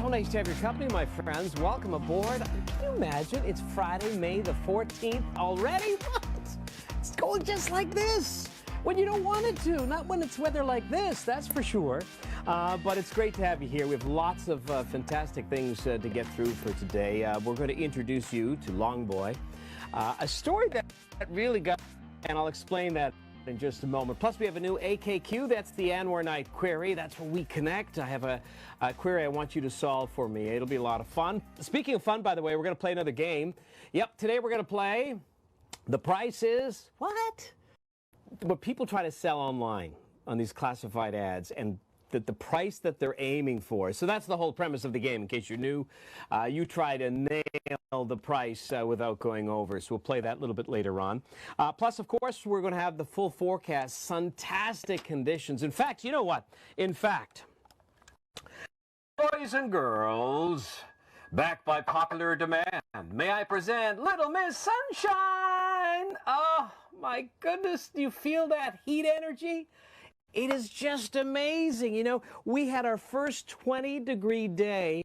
So nice to have your company, my friends. Welcome aboard. Can you imagine? It's Friday, May the 14th already? What? It's going just like this. When you don't want it to. Not when it's weather like this, that's for sure. But it's great to have you here. We have lots of fantastic things to get through for today. We're going to introduce you to Long Boy, a story that really got, and I'll explain that in just a moment. Plus, we have a new AKQ. That's the Anwar Knight Query. That's where we connect. I have a query I want you to solve for me. It'll be a lot of fun. Speaking of fun, by the way, we're going to play another game. Yep, today we're going to play The Price Is What? What people try to sell online on these classified ads, and the price that they're aiming for. So that's the whole premise of the game. In case you're new, you try to nail the price without going over. So we'll play that a little bit later on. Plus, of course, we're going to have the full forecast. Fantastic conditions. In fact, you know what? In fact, boys and girls, backed by popular demand, may I present Little Miss Sunshine? Oh, my goodness. Do you feel that heat energy? It is just amazing. You know, we had our first 20-degree day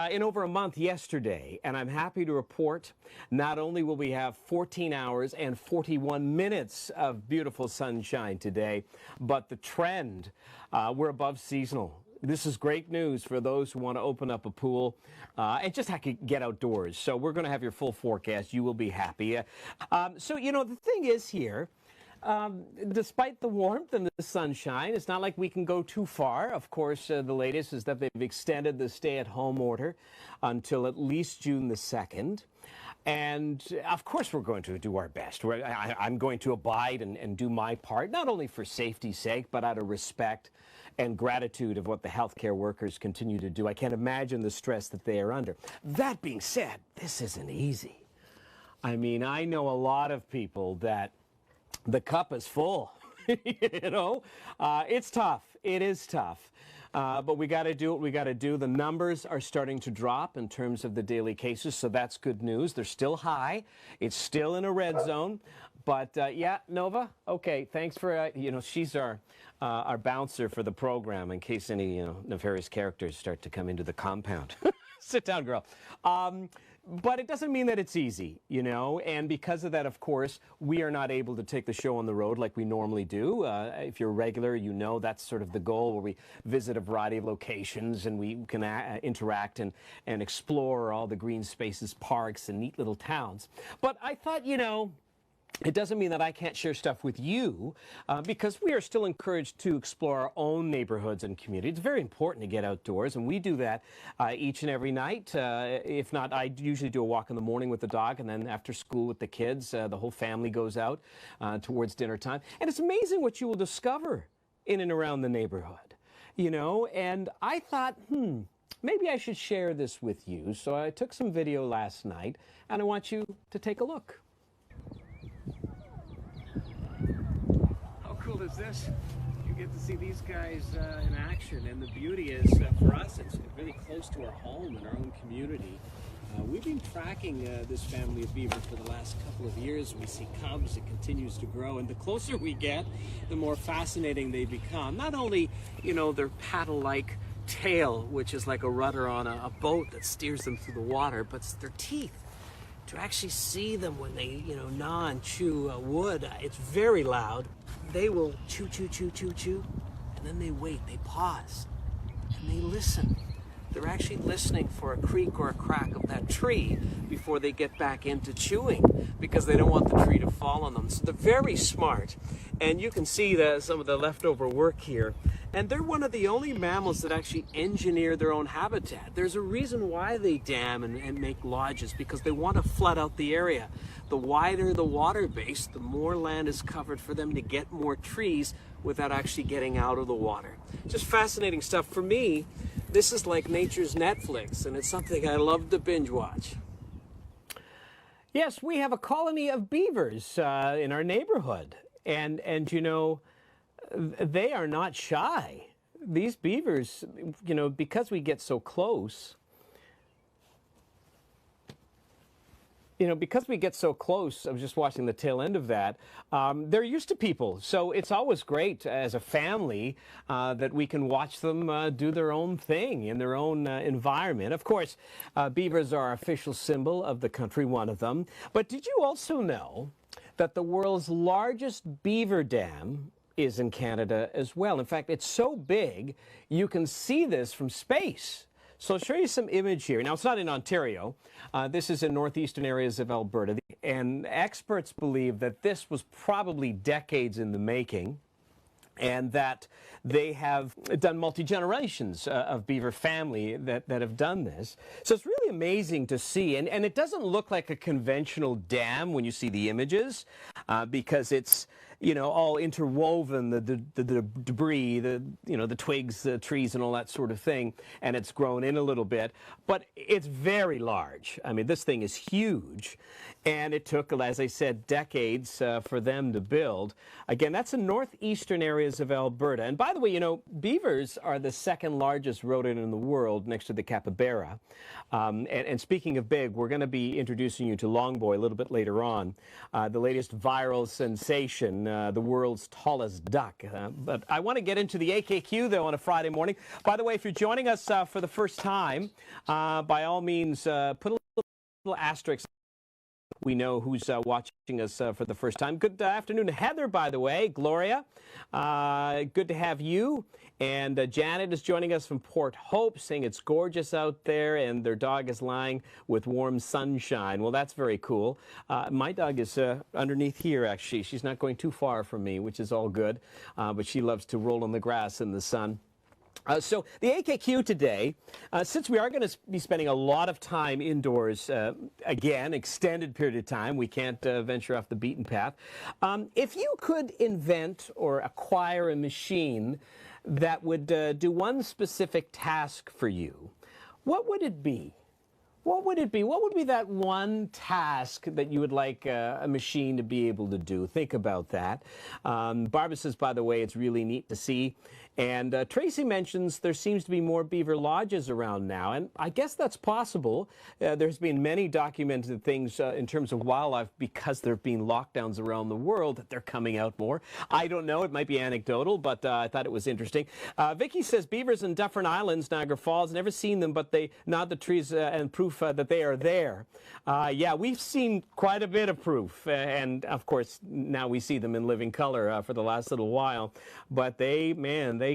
in over a month yesterday, and I'm happy to report not only will we have 14 hours and 41 minutes of beautiful sunshine today, but the trend, we're above seasonal. This is great news for those who want to open up a pool and just have to get outdoors. So we're going to have your full forecast. You will be happy. So, you know, the thing is here, despite the warmth and the sunshine, it's not like we can go too far. Of course, the latest is that they've extended the stay-at-home order until at least June the 2nd. And, of course, we're going to do our best. I'm going to abide and do my part, not only for safety's sake, but out of respect and gratitude of what the healthcare workers continue to do. I can't imagine the stress that they are under. That being said, this isn't easy. I mean, I know a lot of people that the cup is full. You know, it's tough. It is tough. But we got to do what we got to do. The numbers are starting to drop in terms of the daily cases, so that's good news. They're still high. It's still in a red zone. But, yeah, Nova, okay, thanks for, you know, she's our bouncer for the program in case any, you know, nefarious characters start to come into the compound. Sit down, girl. But it doesn't mean that it's easy, you know, and because of that, of course, we are not able to take the show on the road like we normally do. If you're regular, you know that's sort of the goal, where we visit a variety of locations and we can interact and explore all the green spaces, parks, and neat little towns. But I thought, you know, it doesn't mean that I can't share stuff with you because we are still encouraged to explore our own neighborhoods and communities. It's very important to get outdoors, and we do that each and every night. If not, I usually do a walk in the morning with the dog, and then after school with the kids, the whole family goes out towards dinner time. And it's amazing what you will discover in and around the neighborhood, you know. And I thought, maybe I should share this with you. So I took some video last night, and I want you to take a look. Cool is this? You get to see these guys in action, and the beauty is for us, it's really close to our home and our own community. We've been tracking this family of beaver for the last couple of years. We see cubs, it continues to grow, and the closer we get, the more fascinating they become. Not only, you know, their paddle-like tail, which is like a rudder on a boat that steers them through the water, but it's their teeth. To actually see them when they, you know, gnaw and chew wood, it's very loud. They will chew, chew, chew, chew, chew, and then they wait, they pause, and they listen. They're actually listening for a creak or a crack of that tree before they get back into chewing, because they don't want the tree to fall on them. So they're very smart, and you can see some of the leftover work here. And they're one of the only mammals that actually engineer their own habitat. There's a reason why they dam and make lodges, because they want to flood out the area. The wider the water base, the more land is covered for them to get more trees without actually getting out of the water. Just fascinating stuff. For me, this is like nature's Netflix, and it's something I love to binge watch. Yes, we have a colony of beavers in our neighborhood, and you know, they are not shy. These beavers, you know, because we get so close, You know, because we get so close, I was just watching the tail end of that, they're used to people. So it's always great as a family that we can watch them do their own thing in their own environment. Of course, beavers are our official symbol of the country, one of them. But did you also know that the world's largest beaver dam is in Canada as well? In fact, it's so big, you can see this from space. So I'll show you some image here. Now, it's not in Ontario. This is in northeastern areas of Alberta. And experts believe that this was probably decades in the making, and that they have done multi-generations of beaver family that have done this. So it's really amazing to see. And it doesn't look like a conventional dam when you see the images, because it's, you know, all interwoven, the debris, the twigs, the trees, and all that sort of thing, and it's grown in a little bit. But it's very large. I mean, this thing is huge, and it took, as I said, decades for them to build. Again, that's in northeastern areas of Alberta. And by the way, you know, beavers are the second largest rodent in the world, next to the capybara. And speaking of big, we're going to be introducing you to Longboy a little bit later on, the latest viral sensation, the world's tallest duck. But I want to get into the AKQ, though, on a Friday morning. By the way, if you're joining us for the first time, by all means, put a little asterisk. We know who's watching us for the first time. Good afternoon to Heather, by the way. Gloria, good to have you. And Janet is joining us from Port Hope, saying it's gorgeous out there and their dog is lying with warm sunshine. Well, that's very cool. My dog is underneath here, actually. She's not going too far from me, which is all good. But she loves to roll on the grass in the sun. So the AKQ today, since we are going to be spending a lot of time indoors, again, extended period of time, we can't venture off the beaten path. If you could invent or acquire a machine that would do one specific task for you, what would it be? What would it be? What would be that one task that you would like a machine to be able to do? Think about that. Barbara says, by the way, it's really neat to see. And Tracy mentions there seems to be more beaver lodges around now. And I guess that's possible. There's been many documented things in terms of wildlife because there have been lockdowns around the world that they're coming out more. I don't know. It might be anecdotal, but I thought it was interesting. Vicky says beavers in Dufferin Islands, Niagara Falls, never seen them, but they nod the trees and proof that they are there. Yeah, we've seen quite a bit of proof. And of course, now we see them in living color for the last little while. But they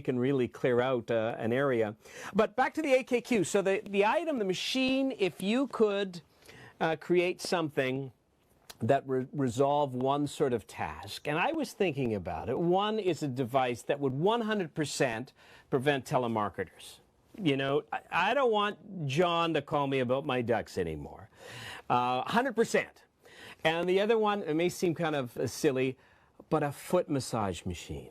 can really clear out an area. But back to the AKQ. So the item, the machine, if you could create something that resolve one sort of task. And I was thinking about it. One is a device that would 100% prevent telemarketers. You know, I don't want John to call me about my ducks anymore. 100%. And the other one, it may seem kind of silly, but a foot massage machine.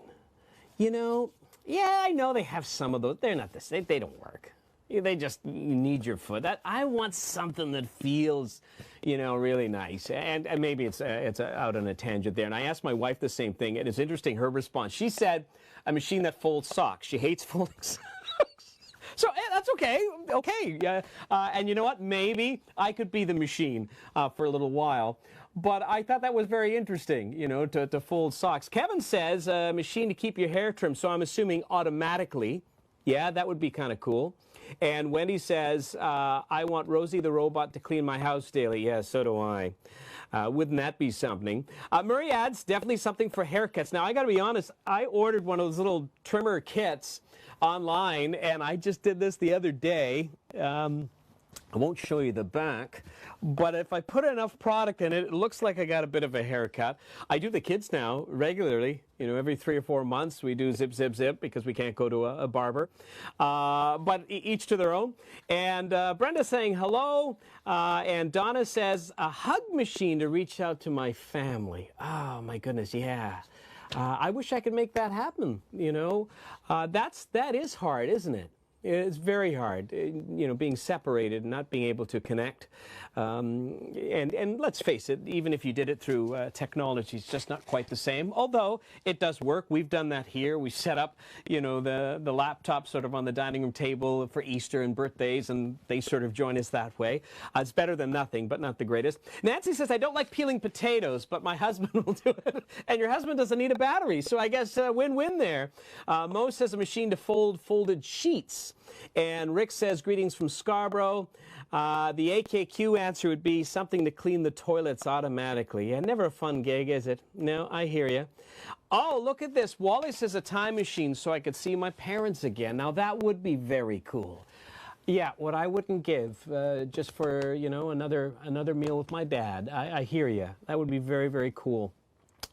You know, yeah, I know they have some of those. They're not the same. They don't work. They just need your foot. I want something that feels, you know, really nice. And maybe it's out on a tangent there. And I asked my wife the same thing, and it's interesting, her response. She said a machine that folds socks. She hates folding socks. So that's okay. Okay. And you know what? Maybe I could be the machine for a little while. But I thought that was very interesting, you know, to fold socks. Kevin says a machine to keep your hair trimmed. So I'm assuming automatically. Yeah, that would be kind of cool. And Wendy says, I want Rosie the robot to clean my house daily. Yeah, so do I. Wouldn't that be something? Murray adds, definitely something for haircuts. Now, I got to be honest, I ordered one of those little trimmer kits online, and I just did this the other day. I won't show you the back, but if I put enough product in it, it looks like I got a bit of a haircut. I do the kids now regularly. You know, every 3 or 4 months we do zip, zip, zip because we can't go to a barber. But each to their own. And Brenda's saying hello. And Donna says a hug machine to reach out to my family. Oh, my goodness, yeah. I wish I could make that happen, you know. That is hard, isn't it? It's very hard, being separated and not being able to connect. And let's face it, even if you did it through technology, it's just not quite the same. Although it does work. We've done that here. We set up, the laptop sort of on the dining room table for Easter and birthdays, and they sort of join us that way. It's better than nothing, but not the greatest. Nancy says, I don't like peeling potatoes, but my husband will do it. And your husband doesn't need a battery, so I guess win-win there. Mo says a machine to fold folded sheets. And Rick says, greetings from Scarborough. The AKQ answer would be something to clean the toilets automatically. Yeah, never a fun gig, is it? No, I hear you. Oh, look at this. Wally says a time machine so I could see my parents again. Now, that would be very cool. Yeah, what I wouldn't give just for, another meal with my dad. I hear you. That would be very, very cool.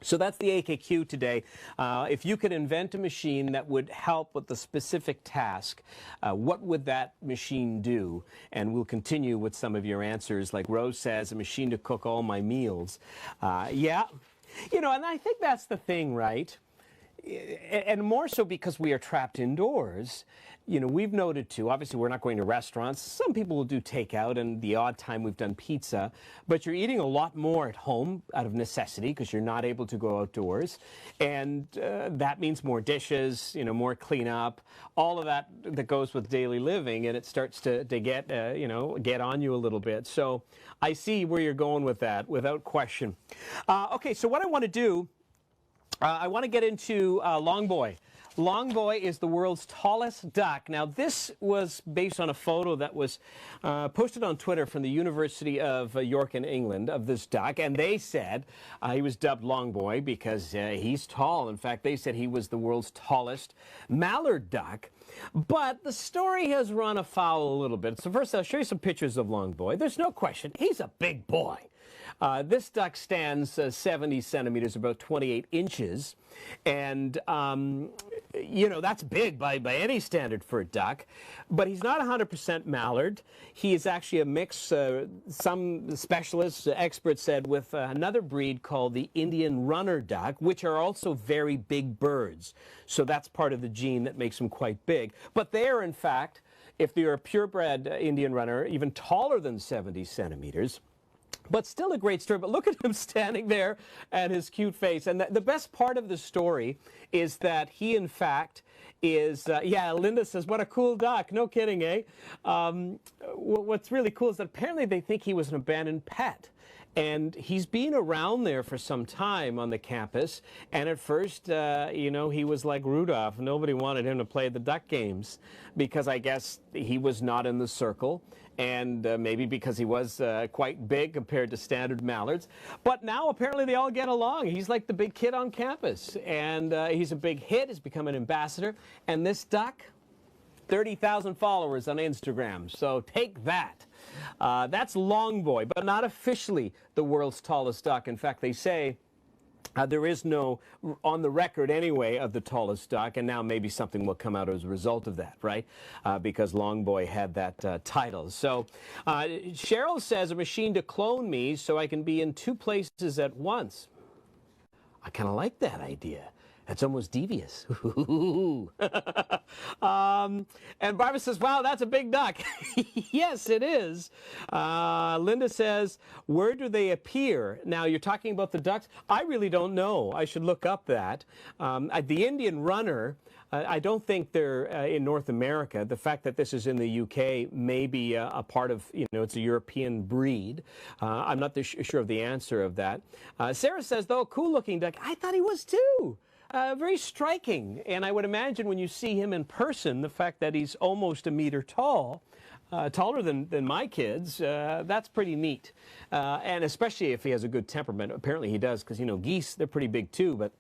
So that's the AKQ today. If you could invent a machine that would help with the specific task, what would that machine do? And we'll continue with some of your answers. Like Rose says, a machine to cook all my meals. Yeah, and I think that's the thing, right? And more so because we are trapped indoors. We've noted too, obviously we're not going to restaurants. Some people will do takeout, and the odd time we've done pizza. But you're eating a lot more at home out of necessity because you're not able to go outdoors. And that means more dishes, more cleanup, all of that goes with daily living. And it starts to get, get on you a little bit. So I see where you're going with that, without question. Okay, so what I want to do, I want to get into Longboy. Longboy is the world's tallest duck. Now, this was based on a photo that was posted on Twitter from the University of York in England of this duck. And they said he was dubbed Longboy because he's tall. In fact, they said he was the world's tallest mallard duck. But the story has run afoul a little bit. So first, I'll show you some pictures of Longboy. There's no question, he's a big boy. This duck stands 70 centimeters, about 28 inches. And, that's big by any standard for a duck. But he's not 100% mallard. He is actually a mix, some specialists, experts said, with another breed called the Indian runner duck, which are also very big birds. So that's part of the gene that makes them quite big. But they are, in fact, if they're a purebred Indian runner, even taller than 70 centimeters. But still a great story. But look at him standing there and his cute face. And the best part of the story is that he, in fact, is, yeah, Linda says, what a cool duck. No kidding, eh? What's really cool is that apparently they think he was an abandoned pet. And he's been around there for some time on the campus. And at first, he was like Rudolph. Nobody wanted him to play the duck games because I guess he was not in the circle. And maybe because he was quite big compared to standard mallards. But now apparently they all get along. He's like the big kid on campus. And he's a big hit. He's become an ambassador. And this duck, 30,000 followers on Instagram. So take that. That's Longboy, but not officially the world's tallest duck. In fact, they say there is no, on the record anyway, of the tallest duck, and now maybe something will come out as a result of that, right? Because Longboy had that title. So Cheryl says, a machine to clone me so I can be in two places at once. I kind of like that idea. That's almost devious. And Barbara says, wow, that's a big duck. Yes, it is. Linda says, where do they appear? Now, you're talking about the ducks. I really don't know. I should look up that. The Indian runner, I don't think they're in North America. The fact that this is in the UK may be a part of, it's a European breed. I'm not sure of the answer of that. Sarah says, though, cool looking duck. I thought he was too. Very striking, and I would imagine when you see him in person, the fact that he's almost a meter tall, taller than my kids, that's pretty neat. And especially if he has a good temperament. Apparently he does, because, geese, they're pretty big too, but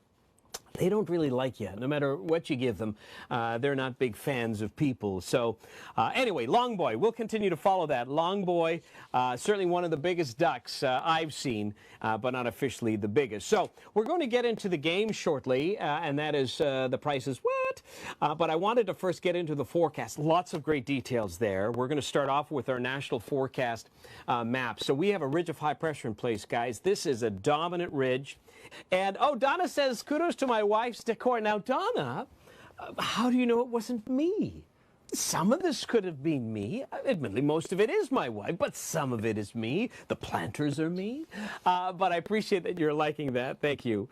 they don't really like you. No matter what you give them, they're not big fans of people. So anyway, Longboy, we'll continue to follow that. Longboy, certainly one of the biggest ducks I've seen, but not officially the biggest. So we're going to get into the game shortly, and that is The Price is What? But I wanted to first get into the forecast. Lots of great details there. We're going to start off with our national forecast map. So we have a ridge of high pressure in place, guys. This is a dominant ridge. And, oh, Donna says, kudos to my wife's decor. Now, Donna, how do you know it wasn't me? Some of this could have been me. Admittedly, most of it is my wife, but some of it is me. The planters are me. But I appreciate that you're liking that. Thank you.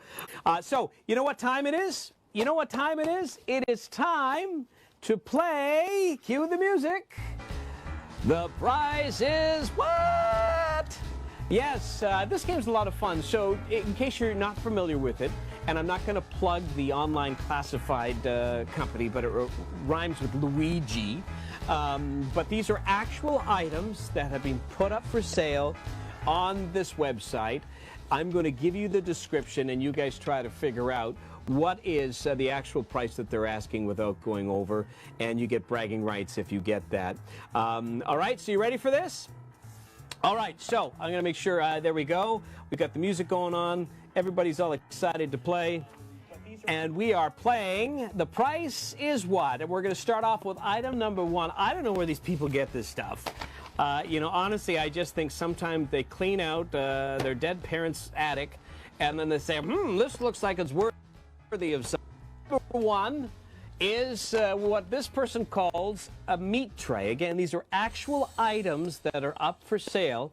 So, you know what time it is? You know what time it is? It is time to play, cue the music, The Price is What? Yes, this game's a lot of fun. So in case you're not familiar with it, and I'm not going to plug the online classified company, but it rhymes with Luigi. But these are actual items that have been put up for sale on this website. I'm going to give you the description, and you guys try to figure out what is the actual price that they're asking without going over, and you get bragging rights if you get that. All right, so you ready for this? All right, so I'm going to make sure, there we go. We got the music going on. Everybody's all excited to play. And we are playing The Price is What? And we're going to start off with item number 1. I don't know where these people get this stuff. You know, honestly, I just think sometimes they clean out their dead parents' attic, and then they say, this looks like it's worthy of some. Number 1 is what this person calls a meat tray. Again, these are actual items that are up for sale.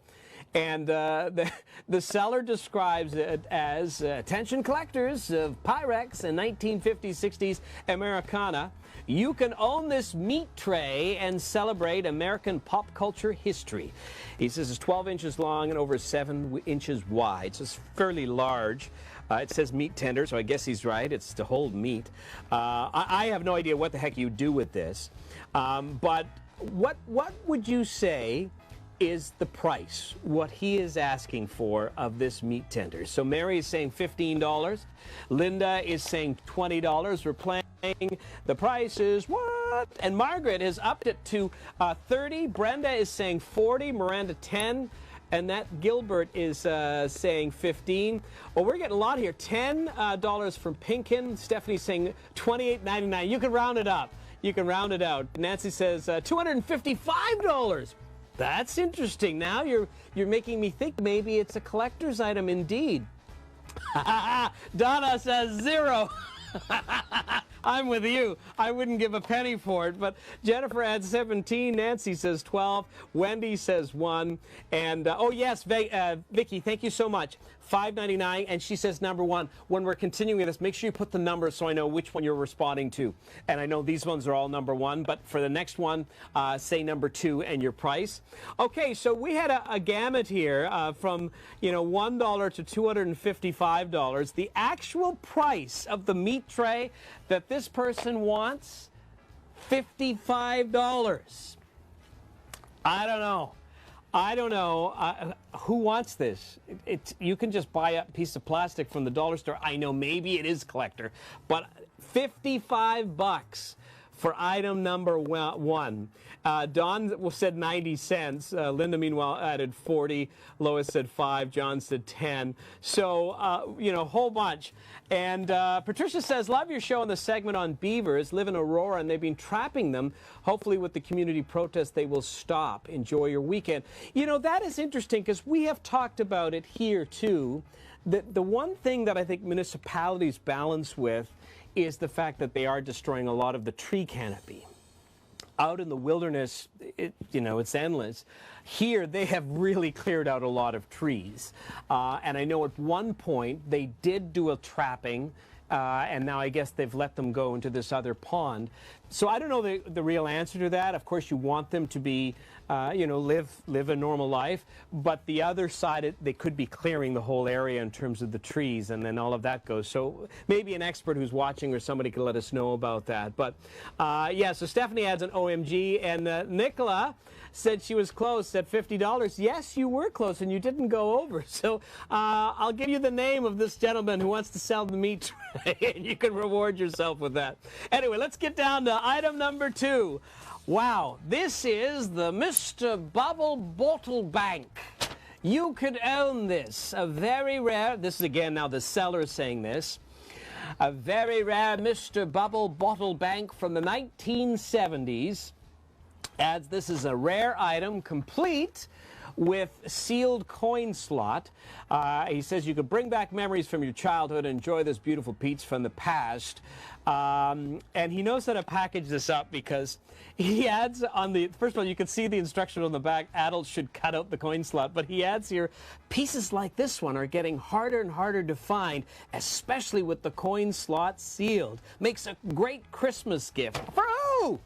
And the seller describes it as, attention collectors of Pyrex and 1950s, 60s Americana. You can own this meat tray and celebrate American pop culture history. He says it's 12 inches long and over 7 inches wide, so it's fairly large. It says meat tender, so I guess he's right. It's to hold meat. I have no idea what the heck you do with this. But what would you say is the price, what he is asking for of this meat tender? So Mary is saying $15. Linda is saying $20. We're playing The Price is What? And Margaret has upped it to $30. Brenda is saying $40. Miranda $10. And that Gilbert is saying $15. Well, we're getting a lot here. $10 from Pinkin. Stephanie's saying $28.99. You can round it up. You can round it out. Nancy says $255. That's interesting. Now you're making me think maybe it's a collector's item indeed. Donna says $0. I'm with you. I wouldn't give a penny for it. But Jennifer adds 17. Nancy says 12. Wendy says 1. And oh yes, Vicky, thank you so much. $5.99. And she says number 1. When we're continuing this, make sure you put the number so I know which one you're responding to. And I know these ones are all number 1, but for the next one, say number 2 and your price. Okay, so we had a gamut here from $1 to $255. The actual price of the meat tray that this person wants, $55. I don't know. Who wants this? You can just buy a piece of plastic from the dollar store. I know maybe it is collector, but $55 for item number 1. Don said 90 cents. Linda, meanwhile, added 40. Lois said 5. John said 10. So, a whole bunch. And Patricia says, love your show on the segment on beavers. Live in Aurora, and they've been trapping them. Hopefully, with the community protest, they will stop. Enjoy your weekend. That is interesting because we have talked about it here, too. The one thing that I think municipalities balance with is the fact that they are destroying a lot of the tree canopy. Out in the wilderness, it's endless. Here, they have really cleared out a lot of trees. And I know at one point, they did do a trapping, and now I guess they've let them go into this other pond. So I don't know the real answer to that. Of course, you want them to be, live a normal life. But the other side, they could be clearing the whole area in terms of the trees, and then all of that goes. So maybe an expert who's watching or somebody could let us know about that. But yeah, so Stephanie adds an OMG, and Nicola said she was close at $50. Yes, you were close, and you didn't go over. So I'll give you the name of this gentleman who wants to sell the meat tray, and you can reward yourself with that. Anyway, let's get down to item number 2. Wow, this is the Mr. Bubble Bottle Bank. You could own this. A very rare, this is again now the seller saying this, a very rare Mr. Bubble Bottle Bank from the 1970s. Adds this is a rare item, complete with sealed coin slot. He says you could bring back memories from your childhood and enjoy this beautiful peach from the past. And he knows how to package this up because he adds on the, first of all, you can see the instruction on the back, adults should cut out the coin slot, but he adds here, pieces like this one are getting harder and harder to find, especially with the coin slot sealed. Makes a great Christmas gift. For who?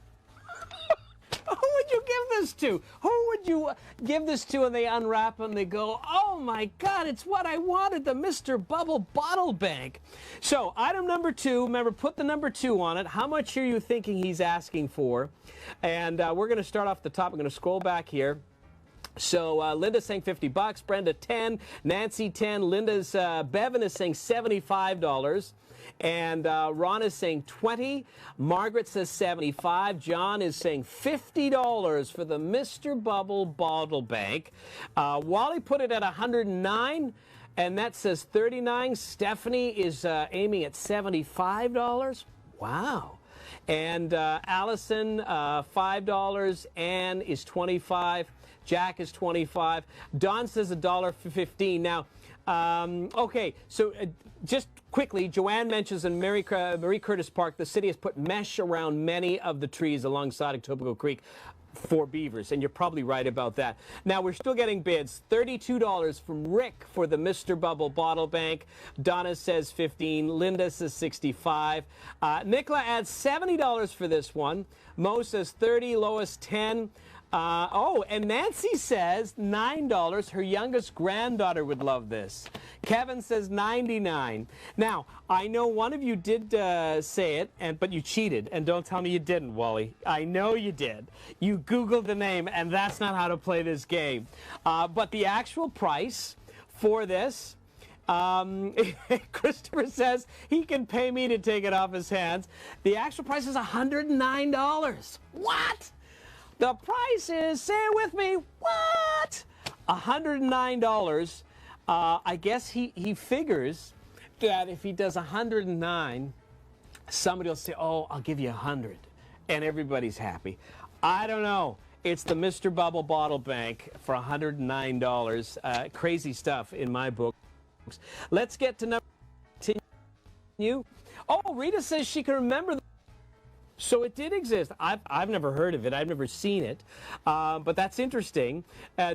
Who would you give this to? Who would you give this to and they unwrap and they go, oh my God, it's what I wanted, the Mr. Bubble Bottle Bank. So item number 2, remember, put the number 2 on it. How much are you thinking he's asking for? And we're going to start off the top. I'm going to scroll back here. So Linda's saying $50, Brenda 10, Nancy 10, Linda's Bevan is saying $75. And Ron is saying 20. Margaret says 75. John is saying $50 for the Mr. Bubble Bottle Bank. Wally put it at 109, and that says 39. Stephanie is aiming at $75. Wow. And Allison, $5. Ann is 25. Jack is 25. Don says $1.15. Now, okay, so just quickly, Joanne mentions in Mary Curtis Park, the city has put mesh around many of the trees alongside Etobicoke Creek for beavers, and you're probably right about that. Now, we're still getting bids. $32 from Rick for the Mr. Bubble Bottle Bank. Donna says 15. Linda says 65. Nicola adds $70 for this one. Mo says 30. Lois 10. Oh, and Nancy says $9. Her youngest granddaughter would love this. Kevin says 99. Now, I know one of you did say it, but you cheated. And don't tell me you didn't, Wally. I know you did. You Googled the name, and that's not how to play this game. But the actual price for this, Christopher says he can pay me to take it off his hands. The actual price is $109. What? The price is, say it with me, what? $109. I guess he figures that if he does 109, somebody will say, oh, I'll give you 100. And everybody's happy. I don't know. It's the Mr. Bubble Bottle Bank for $109. Crazy stuff in my book. Let's get to number 2. Oh, Rita says she can remember. So it did exist. I've never heard of it. I've never seen it. But that's interesting.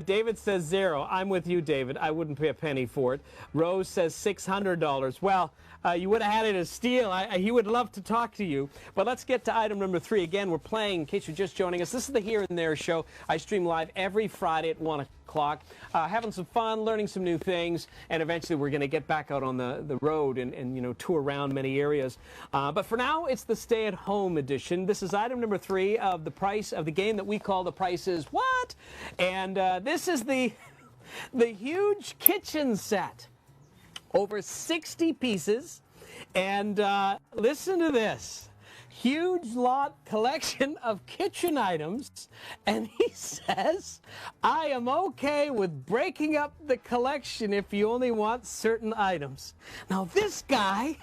David says 0. I'm with you, David. I wouldn't pay a penny for it. Rose says $600. Well, you would have had it as steal. He would love to talk to you. But let's get to item number 3. Again, we're playing, in case you're just joining us, this is the Here and There show. I stream live every Friday at 1 o'clock. Having some fun, learning some new things, and eventually we're going to get back out on the road and you know, tour around many areas. But for now, it's the stay-at-home edition. This is item number 3 of the price of the game that we call The Price is What? And this is the huge kitchen set. Over 60 pieces. And listen to this. Huge lot collection of kitchen items, and he says, I am okay with breaking up the collection if you only want certain items. Now this guy,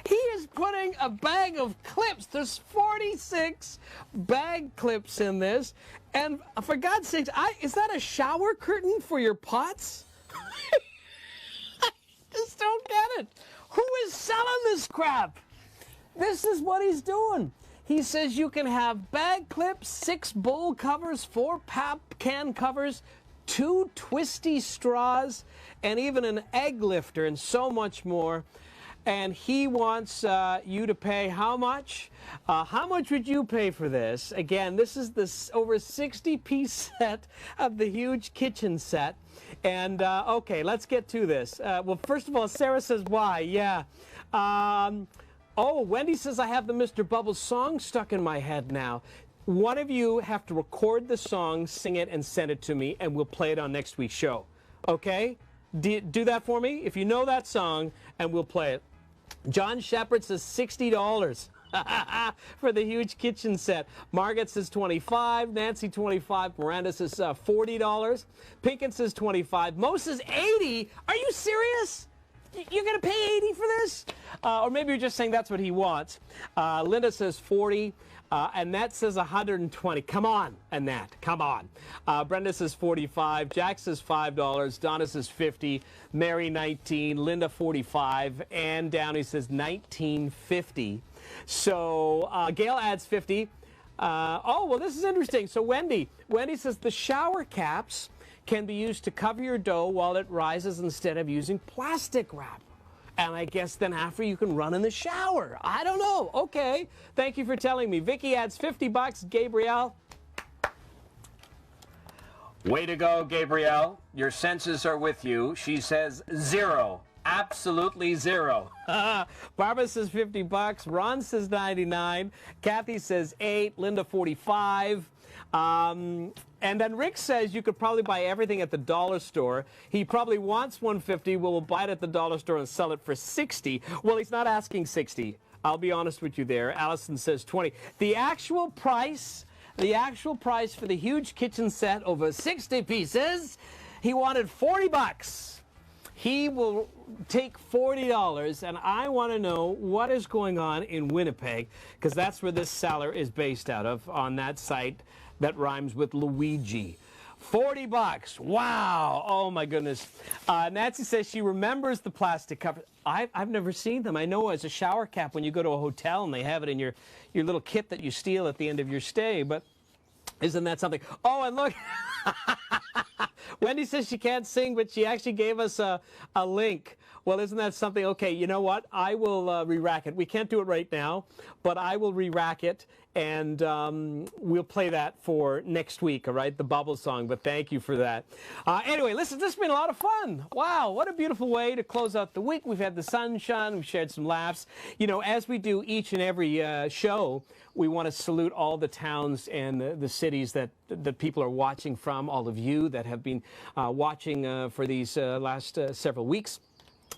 he is putting a bag of clips. There's 46 bag clips in this, and for God's sakes, is that a shower curtain for your pots? I just don't get it. Who is selling this crap? This is what he's doing. He says you can have bag clips, 6 bowl covers, 4 pop can covers, 2 twisty straws, and even an egg lifter, and so much more. And he wants you to pay how much? How much would you pay for this? Again, this is the over 60-piece set of the huge kitchen set. And, okay, let's get to this. Well, first of all, Sarah says, why? Yeah. Oh, Wendy says, I have the Mr. Bubbles song stuck in my head now. One of you have to record the song, sing it, and send it to me, and we'll play it on next week's show. Okay? Do that for me, if you know that song, and we'll play it. John Shepard says $60 for the huge kitchen set. Margaret says $25. Nancy $25. Miranda says $40. Pinkett says $25. Mo says $80. Are you serious? You're going to pay 80 for this? Or maybe you're just saying that's what he wants. Linda says 40. Annette says 120. Come on, Annette. Come on. Brenda says 45. Jack says $5. Donna says 50. Mary 19. Linda 45. Ann Downey says 1950. So Gail adds 50. Oh, well, this is interesting. So Wendy says the shower caps can be used to cover your dough while it rises instead of using plastic wrap. And I guess then after you can run in the shower. I don't know. Okay. Thank you for telling me. Vicky adds $50. Gabrielle. Way to go, Gabrielle. Your senses are with you. She says 0. Absolutely 0. Barbara says $50. Ron says 99. Kathy says 8. Linda 45. And then Rick says you could probably buy everything at the dollar store. He probably wants 150. We'll buy it at the dollar store and sell it for 60. Well, he's not asking 60. I'll be honest with you there. Allison says 20. The actual price for the huge kitchen set over 60 pieces, he wanted $40. He will take $40, and I want to know what is going on in Winnipeg, because that's where this seller is based out of, on that site that rhymes with Luigi. $40. Wow. Oh, my goodness. Nancy says she remembers the plastic covers. I've never seen them. I know as a shower cap when you go to a hotel and they have it in your little kit that you steal at the end of your stay, but isn't that something? Oh, and look. Wendy says she can't sing, but she actually gave us a link. Well, isn't that something? Okay, you know what? I will re-rack it. We can't do it right now, but I will re-rack it, and we'll play that for next week, all right? The bubble song, but thank you for that. Anyway, listen, this has been a lot of fun. Wow, what a beautiful way to close out the week. We've had the sunshine. We've shared some laughs. You know, as we do each and every show, we want to salute all the towns and the cities that people are watching from, all of you that have been watching for these last several weeks.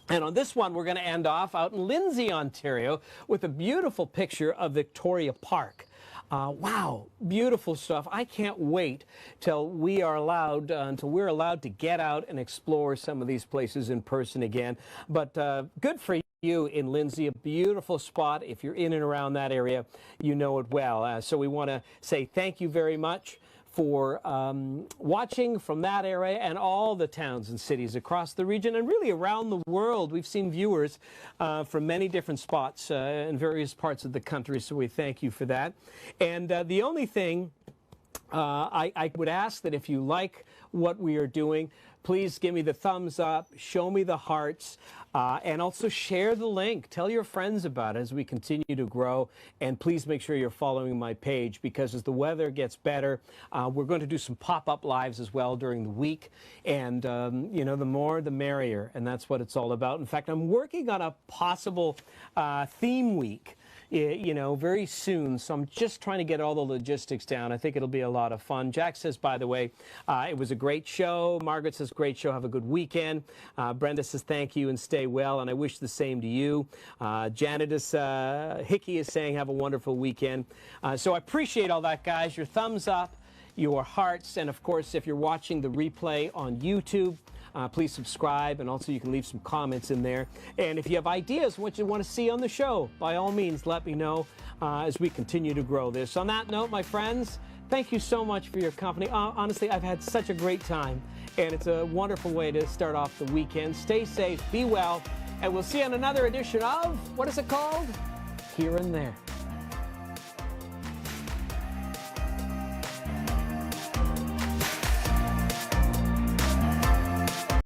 And on this one, we're going to end off out in Lindsay, Ontario, with a beautiful picture of Victoria Park. Wow, beautiful stuff. I can't wait till we're allowed to get out and explore some of these places in person again. But good for you in Lindsay, a beautiful spot. If you're in and around that area, you know it well. So we want to say thank you very much for watching from that area and all the towns and cities across the region and really around the world. We've seen viewers from many different spots in various parts of the country, so we thank you for that. And the only thing I would ask that if you like what we are doing, please give me the thumbs up, show me the hearts, and also share the link. Tell your friends about it as we continue to grow. And please make sure you're following my page, because as the weather gets better, we're going to do some pop-up lives as well during the week. And, you know, the more, the merrier. And that's what it's all about. In fact, I'm working on a possible theme week, you know, very soon. So I'm just trying to get all the logistics down. I think it'll be a lot of fun. Jack says, by the way, it was a great show. Margaret says, great show. Have a good weekend. Brenda says, thank you and stay well. And I wish the same to you. Janet is, Hickey is saying, have a wonderful weekend. So I appreciate all that, guys. Your thumbs up, your hearts. And of course, if you're watching the replay on YouTube, please subscribe, and also you can leave some comments in there. And if you have ideas what you want to see on the show, by all means, let me know as we continue to grow this. On that note, my friends, thank you so much for your company. Honestly, I've had such a great time, and it's a wonderful way to start off the weekend. Stay safe, be well, and we'll see you on another edition of, what is it called? Here and There.